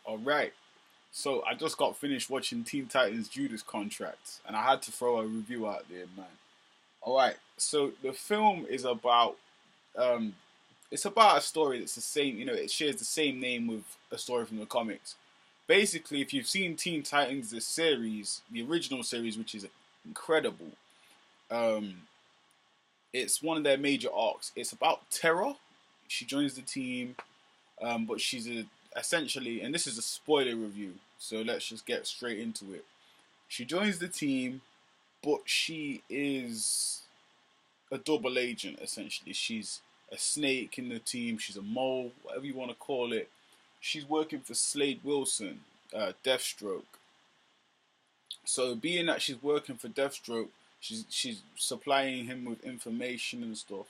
All right. So I just got finished watching Teen Titans Judas Contract, and I had to throw a review out there, man. All right. So the film is about um, it's about a story that's the same. It shares the same name with a story from the comics. Basically, if you've seen Teen Titans, the series, the original series, which is incredible, um, it's one of their major arcs. It's about Terra. She joins the team, but essentially, and this is a spoiler review, so let's just get straight into it. She joins the team, but she is a double agent. Essentially, she's a snake in the team. She's a mole, whatever you want to call it. She's working for Slade Wilson, Deathstroke. So, being that she's working for Deathstroke, she's supplying him with information and stuff.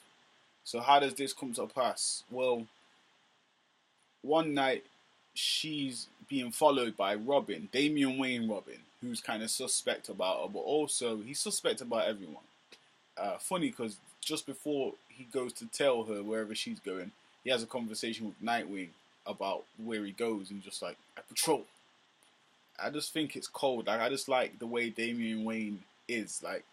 So, how does this come to pass? Well, one night she's being followed by Robin, Damian Wayne Robin, who's kind of suspect about her, but also he's suspect about everyone. Funny because just before he goes to tell her wherever she's going, he has a conversation with Nightwing about where he goes, and just like, I patrol. I just think it's cold. Like, I just like the way Damian Wayne is. Like,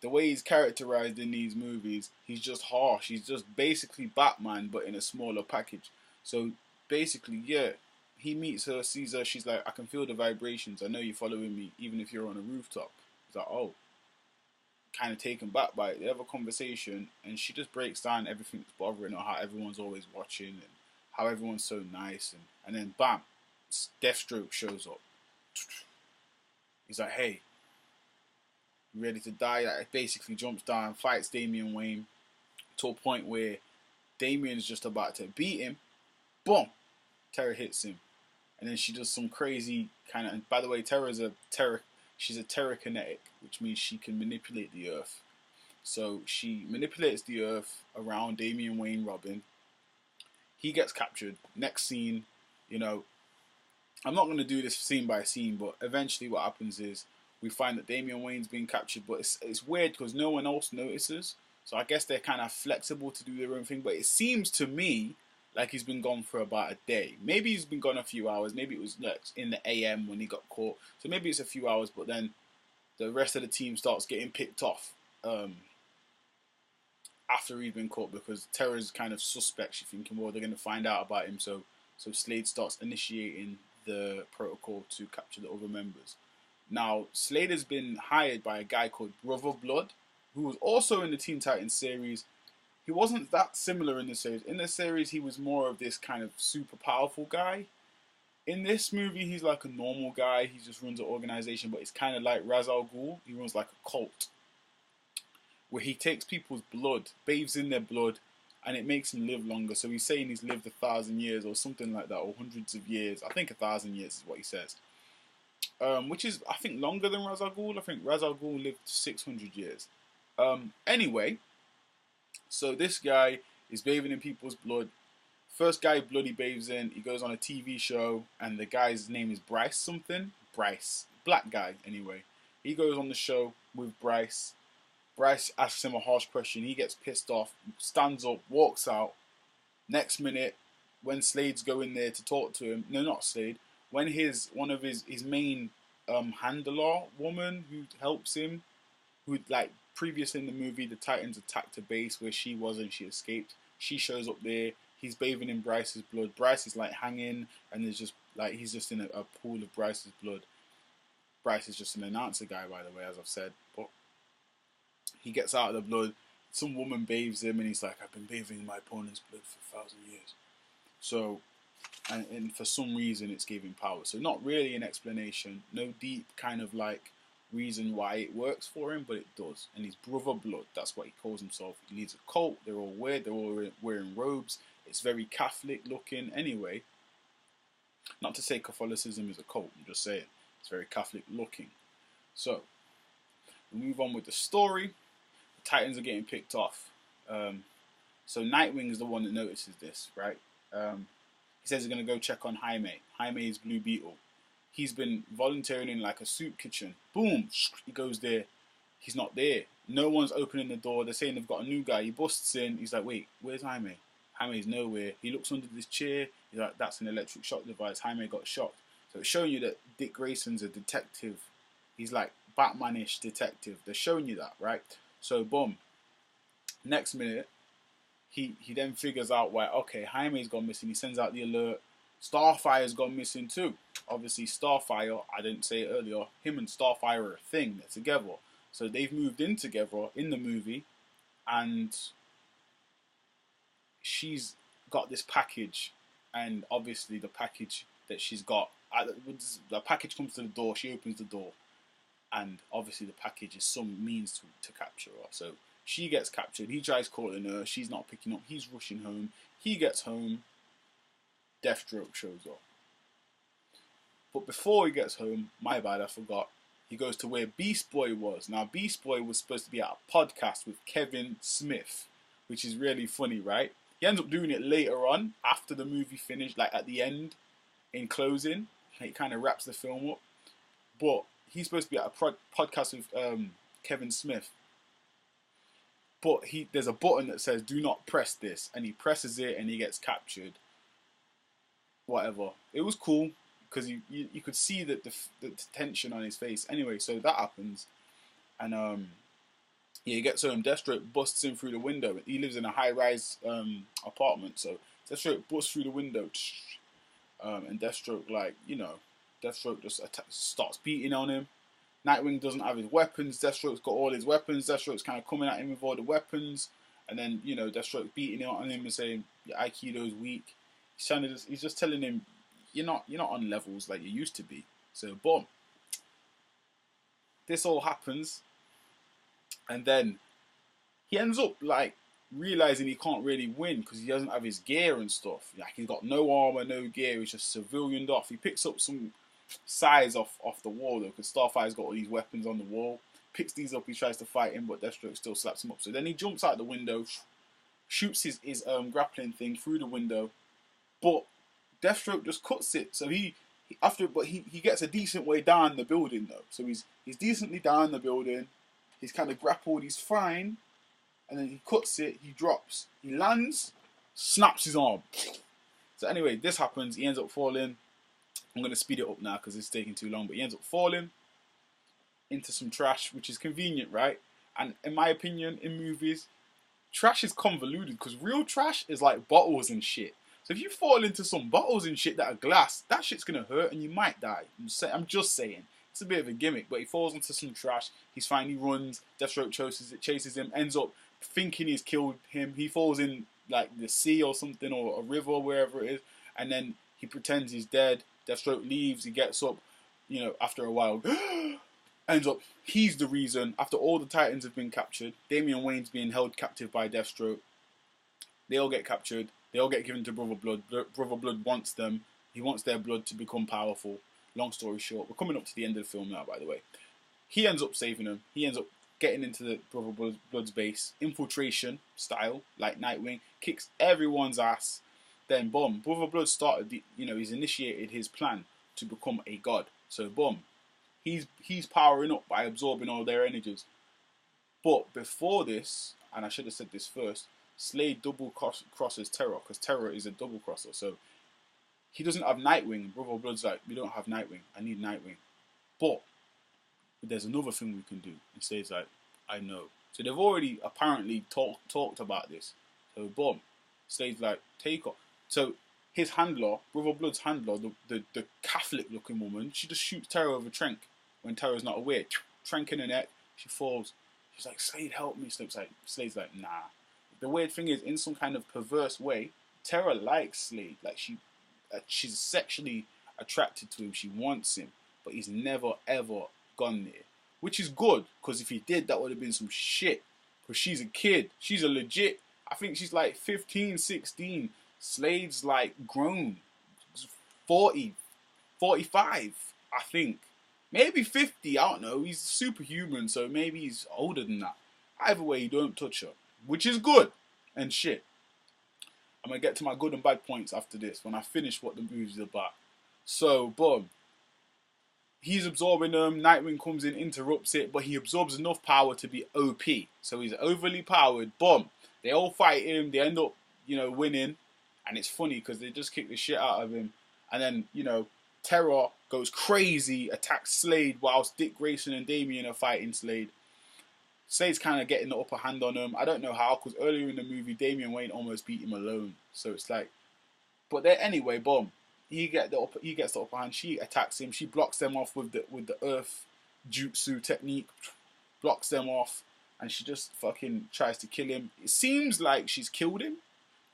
the way he's characterized in these movies, he's just harsh. He's just basically Batman, but in a smaller package. So basically, yeah, he meets her, sees her. She's like, I can feel the vibrations. I know you're following me, even if you're on a rooftop. He's like, oh, kind of taken back by it. They have a conversation, and she just breaks down everything that's bothering her, how everyone's always watching, and how everyone's so nice. And then, bam, Deathstroke shows up. He's like, hey, you ready to die? Like, basically jumps down, fights Damian Wayne to a point where Damian's just about to beat him. Boom! Terra hits him. And then she does some crazy kind of... And by the way, she's a terrakinetic, which means she can manipulate the earth. So she manipulates the earth around Damian Wayne Robin. He gets captured. Next scene, I'm not going to do this scene by scene, but eventually what happens is we find that Damian Wayne's being captured, but it's weird because no one else notices. So I guess they're kind of flexible to do their own thing, but it seems to me like he's been gone for about a day. Maybe he's been gone a few hours. Maybe it was like in the AM when he got caught. So maybe it's a few hours, but then the rest of the team starts getting picked off after he's been caught, because Terra's kind of suspect. She's thinking, well, they're going to find out about him. So Slade starts initiating the protocol to capture the other members. Now, Slade has been hired by a guy called Brother Blood, who was also in the Teen Titans series. He wasn't that similar in the series. In the series, he was more of this kind of super powerful guy. In this movie, he's like a normal guy. He just runs an organization, but it's kind of like Ra's al Ghul. He runs like a cult, where he takes people's blood, bathes in their blood, and it makes him live longer. So he's saying he's lived 1,000 years or something like that, or hundreds of years. I think 1,000 years is what he says. Which is, I think, longer than Ra's al Ghul. I think Ra's al Ghul lived 600 years. Anyway, so this guy is bathing in people's blood. First guy blood he bathes in, he goes on a TV show, and the guy's name is Bryce something. Bryce. Black guy, anyway. He goes on the show with Bryce. Bryce asks him a harsh question. He gets pissed off, stands up, walks out. Next minute, when Slade's going there to talk to him, no, not Slade, when one of his main handler woman who helps him, who, like, previously in the movie, the Titans attacked a base where she was and she escaped. She shows up there. He's bathing in Bryce's blood. Bryce is like hanging, and there's just like he's just in a pool of Bryce's blood. Bryce is just an announcer guy, by the way, as I've said. But he gets out of the blood. Some woman bathes him, and he's like, I've been bathing in my opponent's blood for 1,000 years. So, and for some reason, it's giving power. So not really an explanation. No deep kind of like reason why it works for him, but it does. And he's Brother Blood. That's what he calls himself. He leads a cult. They're all weird. They're all wearing robes. It's very Catholic looking. Anyway, not to say Catholicism is a cult. I'm just saying it's very Catholic looking. So we move on with the story. The Titans are getting picked off. So Nightwing is the one that notices this, right? He says he's going to go check on Jaime. Jaime is Blue Beetle. He's been volunteering in like a soup kitchen. Boom! He goes there. He's not there. No one's opening the door. They're saying they've got a new guy. He busts in. He's like, wait, where's Jaime? Jaime's nowhere. He looks under this chair. He's like, that's an electric shock device. Jaime got shocked. So it's showing you that Dick Grayson's a detective. He's like Batman-ish detective. They're showing you that, right? So boom. Next minute, he then figures out why, okay, Jaime's gone missing. He sends out the alert. Starfire's gone missing too. Obviously, Starfire, I didn't say it earlier, him and Starfire are a thing. They're together. So they've moved in together in the movie, and she's got this package, and obviously the package that she's got, the package comes to the door, she opens the door, and obviously the package is some means to capture her. So she gets captured, he tries calling her, she's not picking up, he's rushing home, he gets home, Deathstroke shows up. But before he gets home, my bad, I forgot, he goes to where Beast Boy was. Now Beast Boy was supposed to be at a podcast with Kevin Smith, which is really funny, right? He ends up doing it later on, after the movie finished, like at the end, in closing. He kind of wraps the film up. But he's supposed to be at a podcast with Kevin Smith. But there's a button that says, do not press this. And he presses it and he gets captured. Whatever. It was cool, because you could see that the tension on his face. Anyway, so that happens. And yeah, he gets home. Deathstroke busts in through the window. He lives in a high-rise apartment, so Deathstroke busts through the window, and Deathstroke, like, you know, Deathstroke just starts beating on him. Nightwing doesn't have his weapons. Deathstroke's got all his weapons. Deathstroke's kind of coming at him with all the weapons, and then, you know, Deathstroke's beating on him and saying your Aikido's weak. He's just telling him you're not on levels like you used to be. So boom, this all happens. And then he ends up like realizing he can't really win because he doesn't have his gear and stuff. Like, he's got no armor, no gear. He's just civilianed off. He picks up some size off the wall though, because Starfire's got all these weapons on the wall. Picks these up. He tries to fight him, but Deathstroke still slaps him up. So then he jumps out the window, shoots his grappling thing through the window, but Deathstroke just cuts it. So he gets a decent way down the building though. So he's decently down the building. He's kind of grappled, he's fine, and then he cuts it, he drops, he lands, snaps his arm. So anyway, this happens, he ends up falling. I'm going to speed it up now because it's taking too long, but he ends up falling into some trash, which is convenient, right? And in my opinion, in movies, trash is convoluted because real trash is like bottles and shit. So if you fall into some bottles and shit that are glass, that shit's going to hurt and you might die. I'm just saying. It's a bit of a gimmick, but he falls into some trash. He's fine, he runs. Deathstroke chases him, ends up thinking he's killed him. He falls in like the sea or something, or a river, wherever it is, and then he pretends he's dead. Deathstroke leaves, he gets up, you know, after a while, ends up, he's the reason, after all the Titans have been captured, Damian Wayne's being held captive by Deathstroke. They all get captured, they all get given to Brother Blood. Brother Blood wants them, he wants their blood to become powerful. Long story short, we're coming up to the end of the film now, by the way. He ends up saving them. He ends up getting into the Brother Blood's base, infiltration style, like Nightwing, kicks everyone's ass. Then, boom, Brother Blood started, he's initiated his plan to become a god. So, boom, he's powering up by absorbing all their energies. But before this, and I should have said this first, Slade double crosses Terror, because Terror is a double crosser. So, he doesn't have Nightwing. Brother Blood's like, we don't have Nightwing. I need Nightwing. But there's another thing we can do. And Slade's like, I know. So they've already apparently talked about this. So boom. Slade's like, take off. So his handler, Brother Blood's handler, the Catholic looking woman, she just shoots Terror with a trank when Terror's not aware. Trank in her neck. She falls. She's like, Slade, help me. Slade's like, nah. The weird thing is, in some kind of perverse way, Terror likes Slade. Like, she's sexually attracted to him. She wants him, but he's never ever gone there, which is good, because if he did, that would have been some shit, because she's a kid. She's a legit, I think she's like 15, 16. Slade's like grown, 40, 45, I think, maybe 50, I don't know. He's superhuman, so maybe he's older than that. Either way, you don't touch her, which is good and shit. I'm going to get to my good and bad points after this, when I finish what the movie's about. So, boom. He's absorbing them. Nightwing comes in, interrupts it, but he absorbs enough power to be OP. So he's overly powered. Boom. They all fight him. They end up, winning. And it's funny because they just kick the shit out of him. And then, Terror goes crazy, attacks Slade whilst Dick Grayson and Damien are fighting Slade. Slade's kind of getting the upper hand on him. I don't know how, because earlier in the movie, Damian Wayne almost beat him alone. So it's like, but then anyway, boom, he gets the upper hand. She attacks him. She blocks them off with the Earth Jutsu technique, blocks them off, and she just fucking tries to kill him. It seems like she's killed him,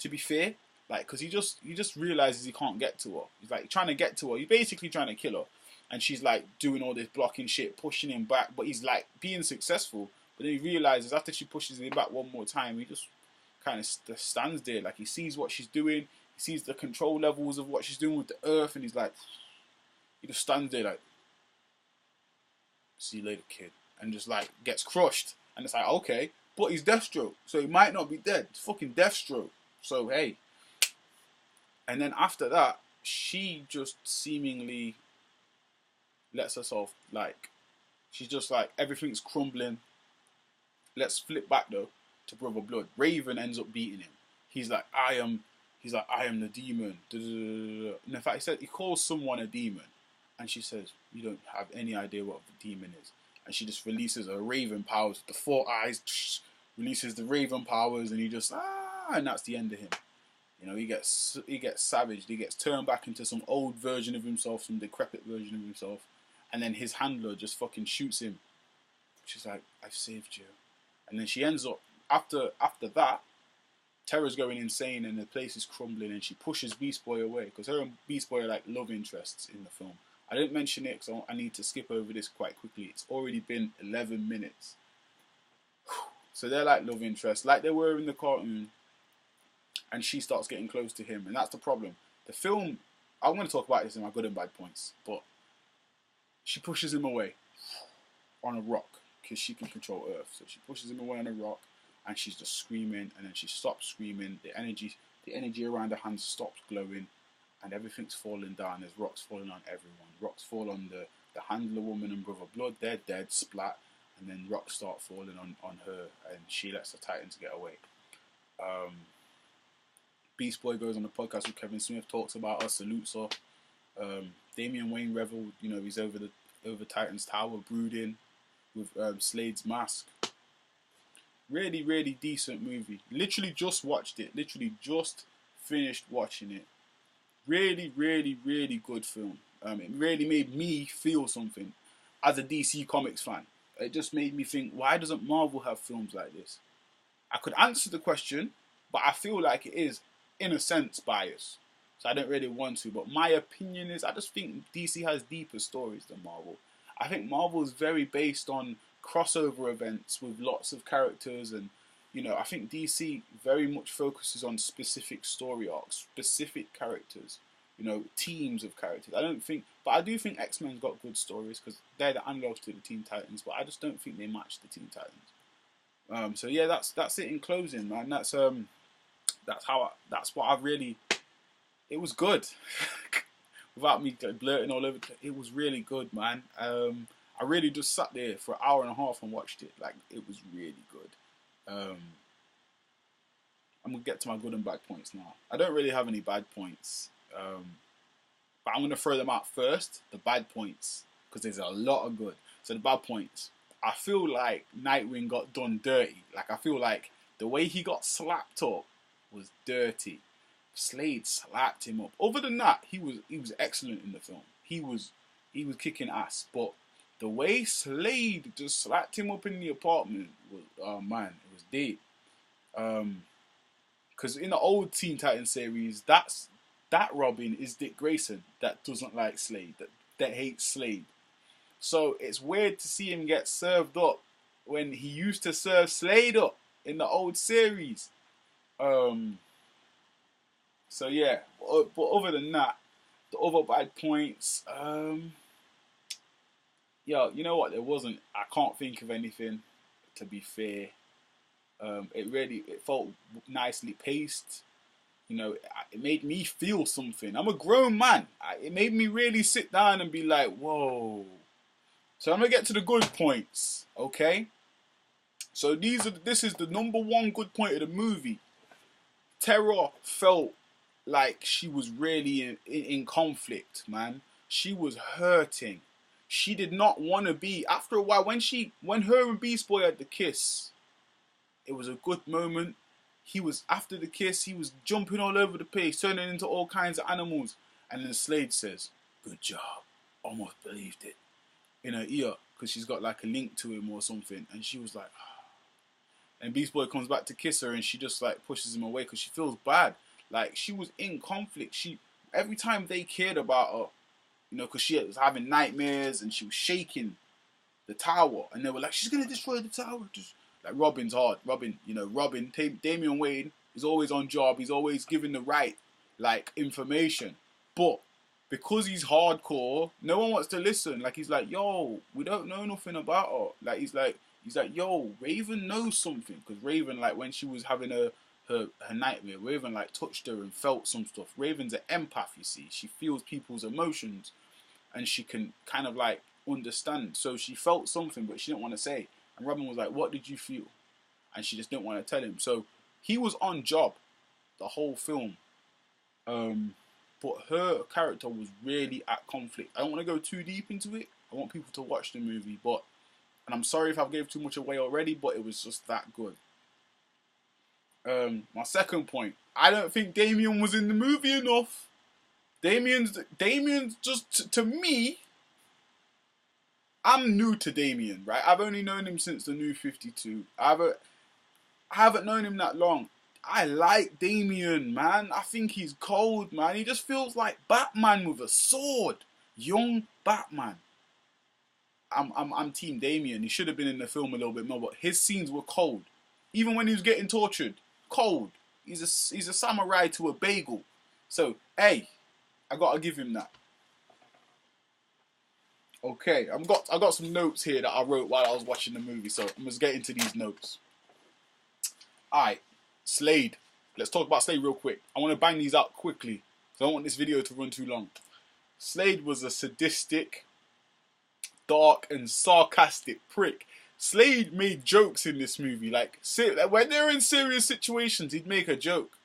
to be fair, like, because he just realizes he can't get to her. He's like trying to get to her. He's basically trying to kill her, and she's like doing all this blocking shit, pushing him back, but he's like being successful. But then he realizes after she pushes him back one more time, he just kind of stands there. Like, he sees what she's doing. He sees the control levels of what she's doing with the Earth. And he's like, he just stands there like, see you later, kid. And just like gets crushed. And it's like, okay. But he's Deathstroke. So he might not be dead. It's fucking Deathstroke. So, hey. And then after that, she just seemingly lets us off. Like, she's just like, everything's crumbling. Let's flip back though to Brother Blood. Raven ends up beating him. He's like, I am the demon. And in fact, he calls someone a demon, and she says, you don't have any idea what the demon is. And she just releases her Raven powers, the 4 eyes, releases the Raven powers, and he just and that's the end of him. You know, he gets savaged. He gets turned back into some old version of himself, some decrepit version of himself, and then his handler just fucking shoots him. She's like, I've saved you. And then she ends up, after that, Terra's going insane and the place is crumbling, and she pushes Beast Boy away, because her and Beast Boy are like love interests in the film. I didn't mention it because I need to skip over this quite quickly. It's already been 11 minutes. So they're like love interests, like they were in the cartoon, and she starts getting close to him, and that's the problem. The film, I'm going to talk about this in my good and bad points, but she pushes him away on a rock, because she can control Earth. So she pushes him away on a rock, and she's just screaming, and then she stops screaming. The energy around her hands stops glowing, and everything's falling down. There's rocks falling on everyone. Rocks fall on the Handler woman and Brother Blood. They're dead, splat, and then rocks start falling on her, and she lets the Titans get away. Beast Boy goes on the podcast with Kevin Smith, talks about her, salutes her. Damian Wayne revel, you know, he's over Titan's Tower, brooding with Slade's mask. Really, really decent movie. Literally just watched it. Literally just finished watching it. Really, really, really good film. It really made me feel something as a DC Comics fan. It just made me think, why doesn't Marvel have films like this? I could answer the question, but I feel like it is, in a sense, biased. So I don't really want to. But my opinion is, I just think DC has deeper stories than Marvel. I think Marvel is very based on crossover events with lots of characters, and you know, I think DC very much focuses on specific story arcs, specific characters, you know, teams of characters. I do think X-Men's got good stories because they're the analogs to the Teen Titans, but I just don't think they match the Teen Titans. So yeah, that's it in closing, man. That's what I really. It was good. Without me blurting all over, it was really good, man. I really just sat there for an hour and a half and watched it. Like, it was really good. I'm going to get to my good and bad points now. I don't really have any bad points. But I'm going to throw them out first, the bad points, because there's a lot of good. So the bad points. I feel like Nightwing got done dirty. Like, I feel like the way he got slapped up was dirty. Slade slapped him up. Other than that, he was excellent in the film. He was kicking ass. But the way Slade just slapped him up in the apartment was, oh man, it was deep. Because in the old Teen Titans series, that Robin is Dick Grayson that doesn't like Slade, that hates Slade. So it's weird to see him get served up when he used to serve Slade up in the old series. So yeah, but other than that, the other bad points, yeah, you know what? I can't think of anything, to be fair. It felt nicely paced. You know, it made me feel something. I'm a grown man. It made me really sit down and be like, whoa. So I'm gonna get to the good points, okay? So this is the number one good point of the movie. Terra felt like she was really in conflict, man. she was hurting. She did not want to be. After a while, when her and Beast Boy had the kiss, it was a good moment. He was, after the kiss, he was jumping all over the place, turning into all kinds of animals. And then Slade says, "Good job. Almost believed it." In her ear, because she's got like a link to him or something. And she was like, ah. And Beast Boy comes back to kiss her, and she just like pushes him away because she feels bad. Like, she was in conflict. Every time they cared about her, you know, because she was having nightmares and she was shaking the tower, and they were like, she's gonna destroy the tower. Just like, Robin's hard. Damian Wayne is always on job. He's always giving the right like information, but because he's hardcore, no one wants to listen. Like, he's like, yo, we don't know nothing about her. Like, he's like, yo, Raven knows something, because Raven, like, when she was having her nightmare, Raven like touched her and felt some stuff. Raven's an empath, you see. She feels people's emotions, and she can kind of like understand. So she felt something, but she didn't want to say. And Robin was like, "What did you feel?" And she just didn't want to tell him. So he was on job the whole film. But her character was really at conflict. I don't want to go too deep into it. I want people to watch the movie, and I'm sorry if I've gave too much away already, but it was just that good. My second point, I don't think Damian was in the movie enough. Damian's just, to me, I'm new to Damian, right? I've only known him since the New 52. I haven't known him that long. I like Damian, man. I think he's cold, man. He just feels like Batman with a sword. Young Batman. I'm Team Damian. He should have been in the film a little bit more, but his scenes were cold. Even when he was getting tortured, cold. He's a samurai to a bagel. So, hey, I gotta give him that. Okay, I got some notes here that I wrote while I was watching the movie, so I'm just getting to these notes. Alright, Slade. Let's talk about Slade real quick. I want to bang these out quickly, so I don't want this video to run too long. Slade was a sadistic, dark, and sarcastic prick. Slade made jokes in this movie. Like, when they're in serious situations, he'd make a joke.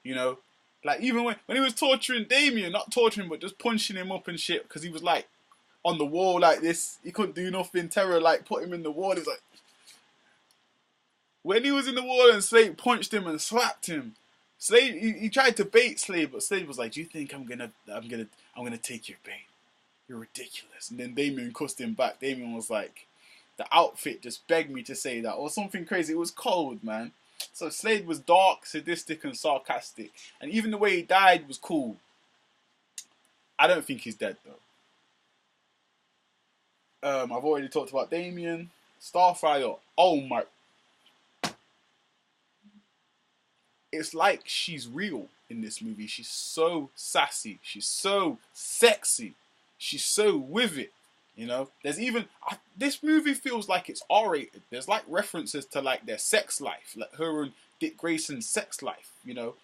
You know? Like, even when he was torturing Damian, not torturing, but just punching him up and shit, because he was like on the wall like this. He couldn't do nothing. Terror like put him in the wall. He's like, when he was in the wall and Slade punched him and slapped him, Slade he tried to bait Slade, but Slade was like, "Do you think I'm gonna take your bait? You're ridiculous." And then Damian cussed him back. Damian was like, "The outfit just begged me to say that," or something crazy. It was cold, man. So Slade was dark, sadistic, and sarcastic. And even the way he died was cool. I don't think he's dead, though. I've already talked about Damian. Starfire. Oh my. It's like she's real in this movie. She's so sassy. She's so sexy. She's so with it. You know, there's even this movie feels like it's R-rated. There's like references to like their sex life, like her and Dick Grayson's sex life. You know,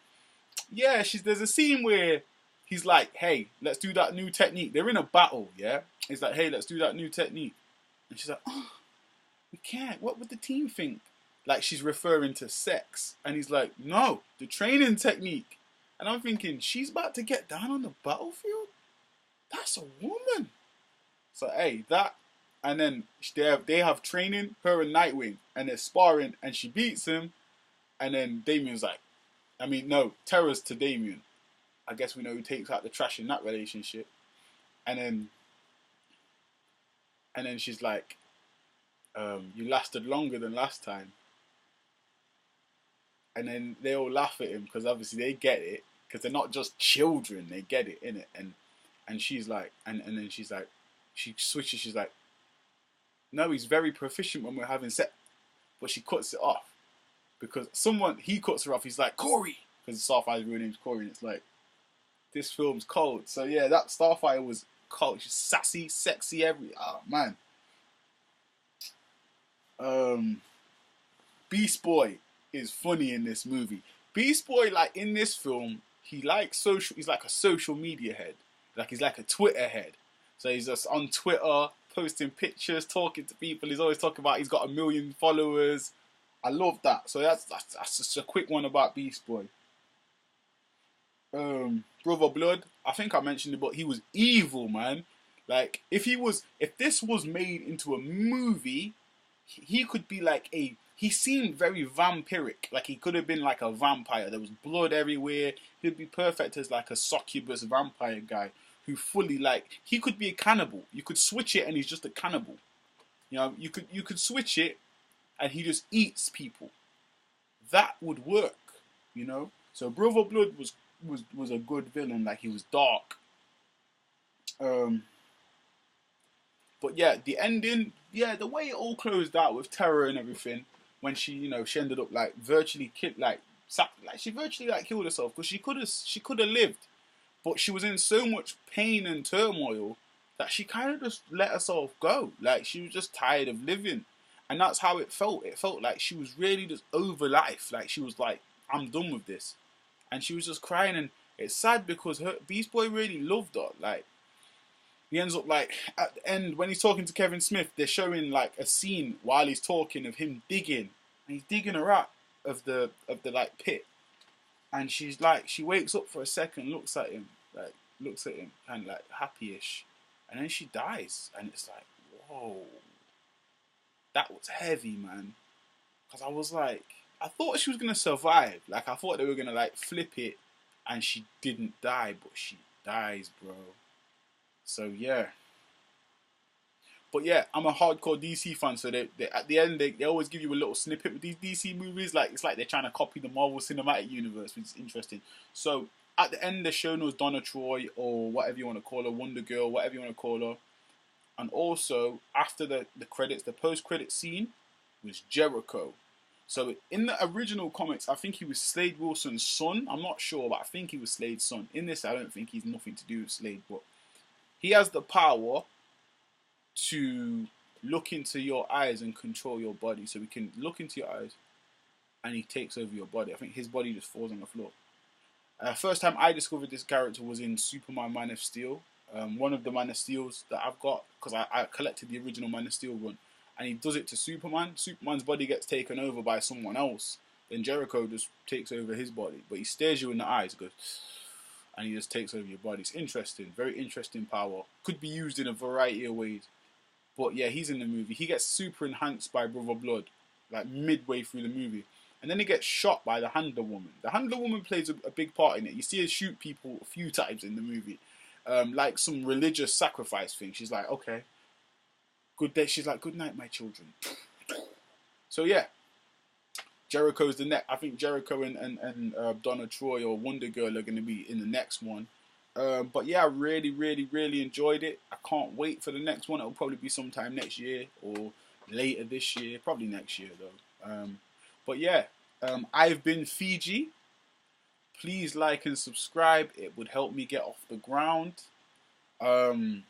yeah. There's a scene where he's like, "Hey, let's do that new technique." They're in a battle, yeah. He's like, "Hey, let's do that new technique," and she's like, "Oh, we can't. What would the team think?" Like, she's referring to sex, and he's like, "No, the training technique." And I'm thinking, she's about to get down on the battlefield. That's a woman. So, hey, that, and then they have training, her and Nightwing, and they're sparring, and she beats him, and then Damian's like, Terror's to Damian. I guess we know who takes out the trash in that relationship. And then she's like, "You lasted longer than last time." And then they all laugh at him, because obviously they get it, because they're not just children, they get it, innit? And she's like, and then she's like, she switches, she's like, "No, he's very proficient when we're having sex." But she cuts it off, because he cuts her off, he's like, "Corey," because Starfire's real name's Corey, and it's like, this film's cold. So yeah, that Starfire was cold. She's sassy, sexy, man. Beast Boy is funny in this movie. Beast Boy, like, in this film, he's like a social media head. Like, he's like a Twitter head. So he's just on Twitter, posting pictures, talking to people. He's always talking about he's got 1 million followers. I love that. So that's just a quick one about Beast Boy. Brother Blood, I think I mentioned it, but he was evil, man. Like if this was made into a movie, he could be like a. He seemed very vampiric, like he could have been like a vampire. There was blood everywhere. He'd be perfect as like a succubus vampire guy who fully like he could be a cannibal. You could switch it and he's just a cannibal. You know, you could switch it and he just eats people. That would work, you know. So Brother Blood was a good villain. Like he was dark. Um, but yeah, the ending, yeah, the way it all closed out with terror and everything, when she ended up like virtually she virtually like killed herself because she could have lived, but she was in so much pain and turmoil that she kind of just let herself go. Like she was just tired of living, and that's how it felt. It felt like she was really just over life. Like she was like, I'm done with this, and she was just crying. And it's sad because her Beast Boy really loved her. Like he ends up like at the end when he's talking to Kevin Smith, they're showing like a scene while he's talking of him digging, and he's digging her out of the like pit, and she's like she wakes up for a second, looks at him kind of like happy-ish, and then she dies, and it's like whoa, that was heavy, man. Because I was like, I thought she was gonna survive. Like I thought they were gonna like flip it, and she didn't die, but she dies, bro. So yeah, but yeah, I'm a hardcore DC fan. So they at the end they always give you a little snippet with these DC movies. Like it's like they're trying to copy the Marvel Cinematic Universe, which is interesting. So at the end they're showing us Donna Troy or whatever you want to call her, Wonder Girl, whatever you want to call her. And also after the credits, the post credit scene was Jericho. So in the original comics, I think he was Slade Wilson's son. I'm not sure, but I think he was Slade's son. In this, I don't think he's nothing to do with Slade, but he has the power to look into your eyes and control your body. So he can look into your eyes and he takes over your body. I think his body just falls on the floor. First time I discovered this character was in Superman Man of Steel. One of the Man of Steels that I've got, because I collected the original Man of Steel run. And he does it to Superman. Superman's body gets taken over by someone else. Then Jericho just takes over his body. But he stares you in the eyes, goes, and he just takes over your body. It's interesting. Very interesting power. Could be used in a variety of ways. But yeah, he's in the movie. He gets super enhanced by Brother Blood, like midway through the movie. And then he gets shot by the Handler Woman. The Handler Woman plays a big part in it. You see her shoot people a few times in the movie. Like some religious sacrifice thing. She's like, okay, good day. She's like, good night, my children. So yeah, Jericho's the next. I think Jericho and Donna Troy or Wonder Girl are going to be in the next one. But yeah, I really, really, really enjoyed it. I can't wait for the next one. It'll probably be sometime next year or later this year. Probably next year though. But yeah, I've been Fiji. Please like and subscribe. It would help me get off the ground. And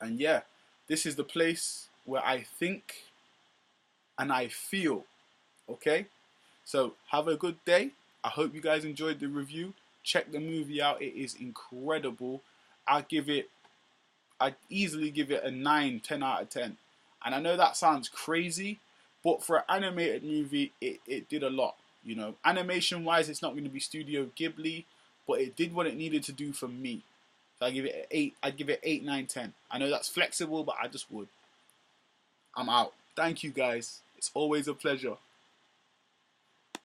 yeah, this is the place where I think and I feel. Okay? So have a good day. I hope you guys enjoyed the review. Check the movie out. It is incredible. I'd easily give it a 9, 10 out of 10. And I know that sounds crazy, but for an animated movie, it did a lot. You know, animation wise, it's not going to be Studio Ghibli, but it did what it needed to do for me. So I give it an 8. I'd give it 8, 9, 10. I know that's flexible, but I just would. I'm out. Thank you guys. It's always a pleasure.